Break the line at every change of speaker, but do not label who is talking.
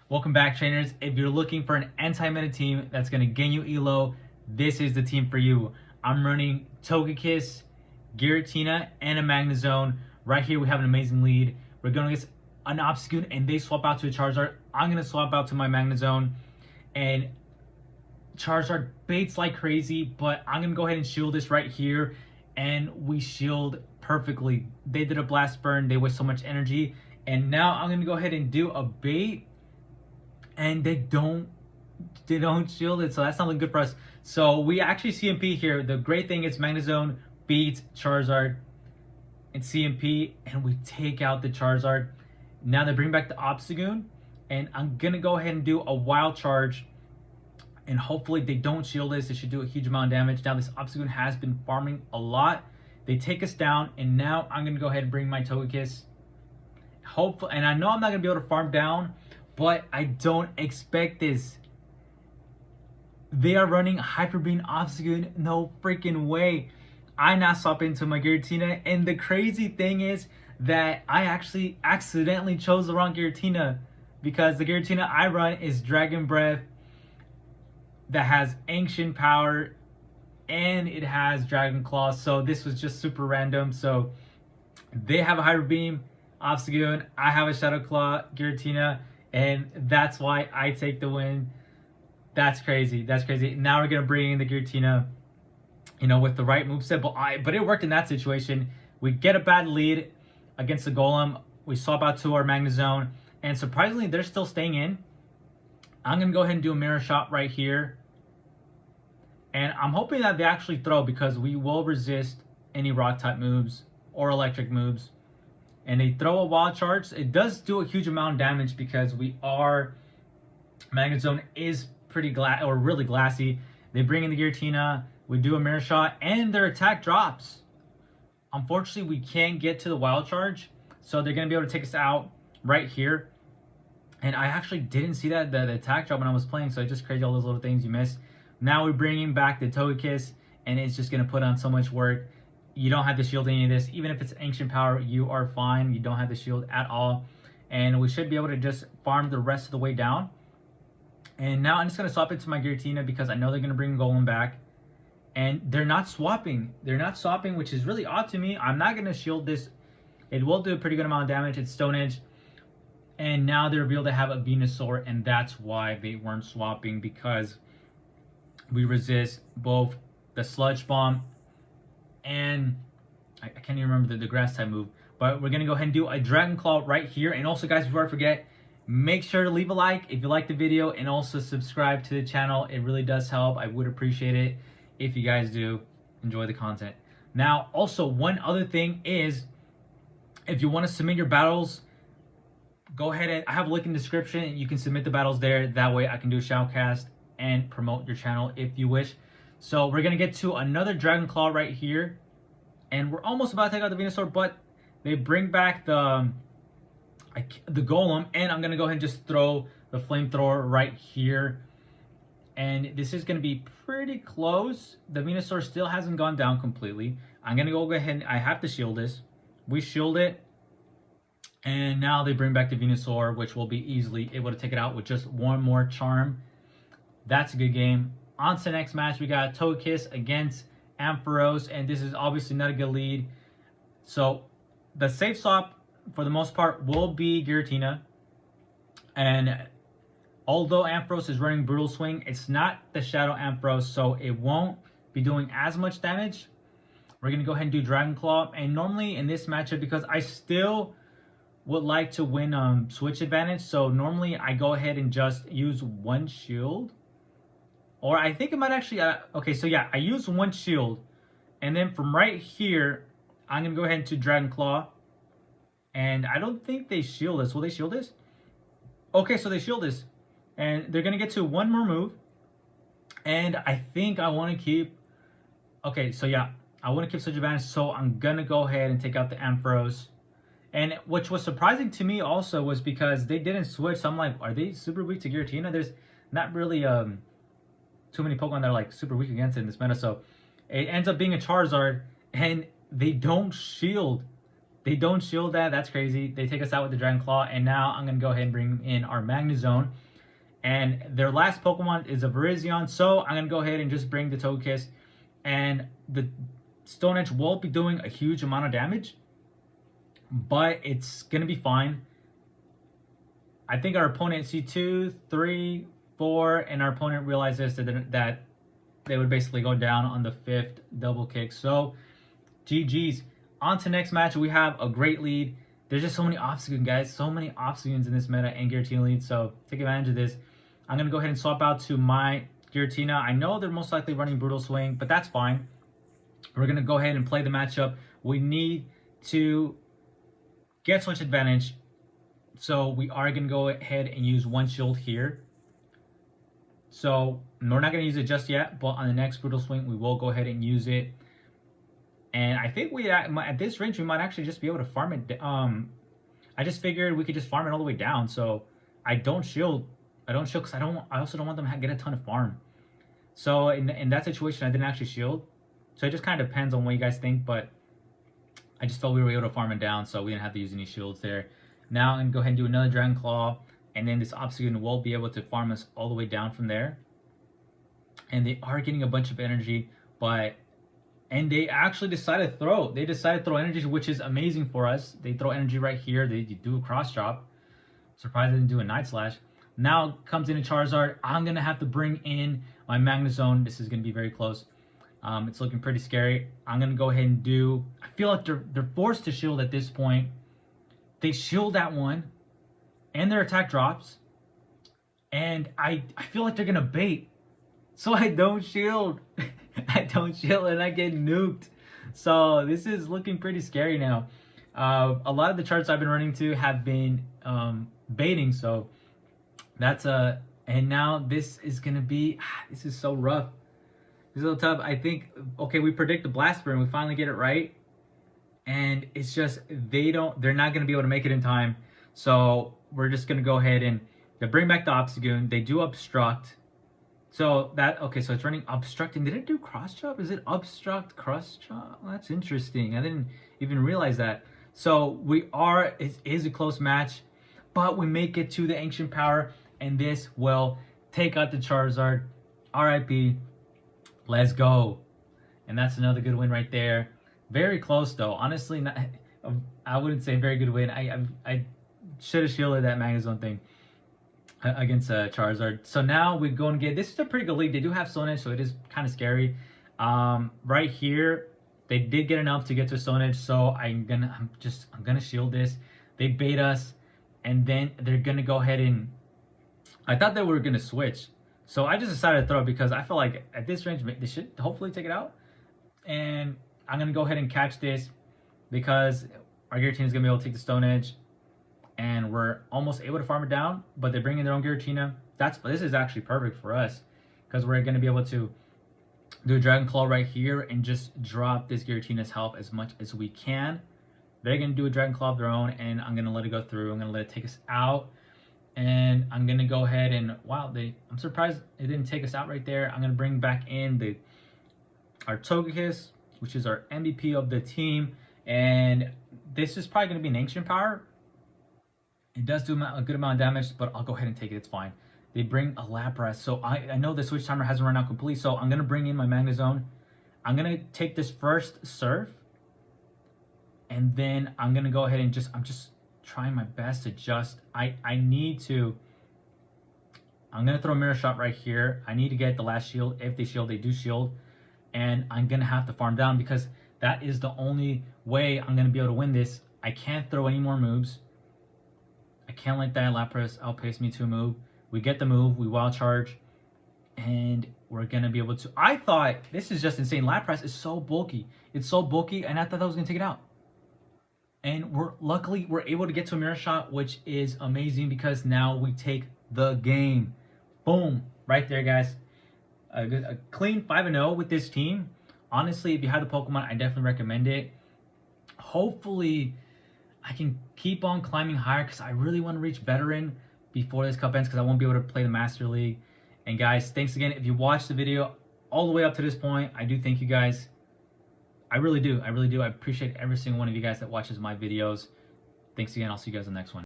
Welcome back, trainers. If you're looking for an anti-meta team that's going to gain you elo, this is the team for you. I'm running Togekiss, Giratina, and a Magnezone. Right here, we have an amazing lead. We're going against an Obstagoon, and they swap out to a Charizard. I'm going to swap out to my Magnezone, and Charizard baits like crazy, but I'm going to go ahead and shield this right here, and we shield perfectly. They did a Blast Burn. They waste so much energy, and now I'm going to go ahead and do a bait, and they don't shield it, so that's not looking good for us. So we actually CMP here. The great thing is Magnezone beats Charizard and CMP, and we take out the Charizard. Now they bring back the Obstagoon, and I'm gonna go ahead and do a Wild Charge, and hopefully they don't shield this. They should do a huge amount of damage. Now this Obstagoon has been farming a lot. They take us down, and now I'm gonna go ahead and bring my Togekiss. Hopefully, and I know I'm not gonna be able to farm down, but I don't expect this. They are running Hyper Beam Obstagoon. No freaking way. I now swap into my Giratina, and the crazy thing is that I actually accidentally chose the wrong Giratina, because the Giratina I run is Dragon Breath that has Ancient Power, and it has Dragon Claw. So this was just super random. So they have a Hyper Beam Obstagoon, I have a Shadow Claw Giratina, and that's why I take the win. That's crazy. That's crazy. Now we're gonna bring in the Giratina, with the right moveset. But it worked in that situation. We get a bad lead against the Golem. We swap out to our Magnezone, and surprisingly, they're still staying in. I'm gonna go ahead and do a Mirror Shot right here, and I'm hoping that they actually throw, because we will resist any Rock type moves or Electric moves. And they throw a Wild Charge. It does do a huge amount of damage because Magnezone is really glassy. They bring in the Giratina. We do a Mirror Shot, and their attack drops. Unfortunately, we can't get to the Wild Charge, so they're gonna be able to take us out right here. And I actually didn't see the attack drop when I was playing, so it's just crazy, all those little things you miss. Now we're bringing back the Togekiss, and it's just gonna put on so much work. You don't have to shield any of this. Even if it's Ancient Power, you are fine. You don't have to shield at all. And we should be able to just farm the rest of the way down. And now I'm just going to swap into my Giratina, because I know they're going to bring Golem back. And they're not swapping. They're not swapping, which is really odd to me. I'm not going to shield this. It will do a pretty good amount of damage. It's Stone Edge. And now they reveal to have a Venusaur, and that's why they weren't swapping, because we resist both the Sludge Bomb and I can't even remember the grass type move. But we're going to go ahead and do a Dragon Claw right here. And also, guys, before I forget, make sure to leave a like if you like the video, and also subscribe to the channel. It really does help. I would appreciate it if you guys do enjoy the content. Now, also, one other thing is, if you want to submit your battles, go ahead and I have a link in the description, and you can submit the battles there. That way I can do a shoutcast and promote your channel if you wish. So we're going to get to another Dragon Claw right here, and we're almost about to take out the Venusaur, but they bring back the Golem, and I'm going to go ahead and just throw the Flamethrower right here. And this is going to be pretty close. The Venusaur still hasn't gone down completely. I'm going to go ahead and I have to shield this. We shield it, and now they bring back the Venusaur, which will be easily able to take it out with just one more charm. That's a good game. On to the next match, we got Togekiss against Ampharos, and this is obviously not a good lead. So the safe swap, for the most part, will be Giratina. And although Ampharos is running Brutal Swing, it's not the Shadow Ampharos, so it won't be doing as much damage. We're going to go ahead and do Dragon Claw. And normally in this matchup, because I still would like to win switch advantage, so normally I go ahead and just use one shield. Or I think it might actually, okay, so yeah, I use one shield. And then from right here, I'm going to go ahead to Dragon Claw. And I don't think they shield this. Will they shield this? Okay, so they shield this. And they're going to get to one more move. And I think I want to keep... Okay, so yeah, I want to keep switch advantage. So I'm going to go ahead and take out the Ampharos. And which was surprising to me also was because they didn't switch. So I'm like, are they super weak to Giratina? There's not really... too many Pokemon that are like super weak against it in this meta, so it ends up being a Charizard, and they don't shield They don't shield that. That's crazy. They take us out with the Dragon Claw, and now I'm going to go ahead and bring in our Magnezone. And their last Pokemon is a Virizion, so I'm going to go ahead and just bring the Togekiss. And the Stone Edge won't be doing a huge amount of damage, but it's going to be fine. I think our opponent see 2, 3, 4, and our opponent realizes that they would basically go down on the 5th double kick. So, GG's. On to next match. We have a great lead. There's just so many Obstagoon, guys. So many Obstagoons in this meta and Giratina lead. So, take advantage of this. I'm going to go ahead and swap out to my Giratina. I know they're most likely running Brutal Swing, but that's fine. We're going to go ahead and play the matchup. We need to get switch advantage. So we are going to go ahead and use one shield here. So we're not going to use it just yet, but on the next Brutal Swing, we will go ahead and use it. And I think at this range, we might actually just be able to farm it. I just figured we could just farm it all the way down. So I don't shield. I don't shield because I also don't want them to get a ton of farm. So in that situation, I didn't actually shield. So it just kind of depends on what you guys think, but I just felt we were able to farm it down, so we didn't have to use any shields there. Now I'm going to go ahead and do another Dragon Claw, and then this Obstagoon will be able to farm us all the way down from there. And they are getting a bunch of energy, and they actually decided to throw. They decided to throw energy, which is amazing for us. They throw energy right here. They do a cross chop. Surprised they didn't do a Night Slash. Now comes in a Charizard. I'm going to have to bring in my Magnezone. This is going to be very close. It's looking pretty scary. I'm going to go ahead and do... I feel like they're forced to shield at this point. They shield that one. And their attack drops. And I feel like they're going to bait. So I don't shield. I don't shield and I get nuked. So this is looking pretty scary now. A lot of the charts I've been running to have been baiting. So that's a... And now this is going to be... This is so rough. It's a little tough. I think, okay, we predict the Blast Burn. We finally get it right. And it's just, they're not going to be able to make it in time. So we're just going to go ahead and they bring back the Obstagoon. They do Obstruct. So okay, so it's running Obstructing. Did it do Cross Chop? Is it Obstruct, Cross Chop? Well, that's interesting. I didn't even realize that. So it is a close match, but we make it to the Ancient Power, and this will take out the Charizard. RIP. Let's go. And that's another good win right there. Very close though. Honestly, I wouldn't say very good win. I should have shielded that Magnezone thing against Charizard. So now we're going to get... This is a pretty good lead. They do have Stone Edge, so it is kind of scary. Right here, they did get enough to get to Stone Edge, so I'm gonna shield this. They bait us, and then they're gonna go ahead and... I thought they were gonna switch. So I just decided to throw it because I feel like at this range, they should hopefully take it out. And I'm going to go ahead and catch this because our Giratina is going to be able to take the Stone Edge. And we're almost able to farm it down, but they bring in their own Giratina. This is actually perfect for us because we're going to be able to do a Dragon Claw right here and just drop this Giratina's health as much as we can. They're going to do a Dragon Claw of their own, and I'm going to let it go through. I'm going to let it take us out. And I'm going to go ahead and, wow, I'm surprised it didn't take us out right there. I'm going to bring back in our Togekiss, which is our MVP of the team. And this is probably going to be an Ancient Power. It does do a good amount of damage, but I'll go ahead and take it. It's fine. They bring a Lapras. So I know the switch timer hasn't run out completely. So I'm going to bring in my Magnezone. I'm going to take this first Surf. And then I'm going to go ahead and I'm just trying my best to I'm gonna throw a Mirror Shot right here. I need to get the last shield. If they shield, they do shield, and I'm gonna have to farm down because that is the only way I'm gonna be able to win this. I can't throw any more moves. I can't let that Lapras outpace me to a move. We get the move, we Wild Charge, and we're gonna be able to... I thought, this is just insane. Lapras is so bulky. It's so bulky, and I thought that was gonna take it out. And luckily we're able to get to a Mirror Shot, which is amazing because now we take the game. Boom. Right there, guys. A clean 5-0 with this team. Honestly, if you have the Pokemon, I definitely recommend it. Hopefully, I can keep on climbing higher because I really want to reach Veteran before this cup ends because I won't be able to play the Master League. And guys, thanks again. If you watched the video all the way up to this point, I do thank you guys. I really do. I really do. I appreciate every single one of you guys that watches my videos. Thanks again. I'll see you guys in the next one.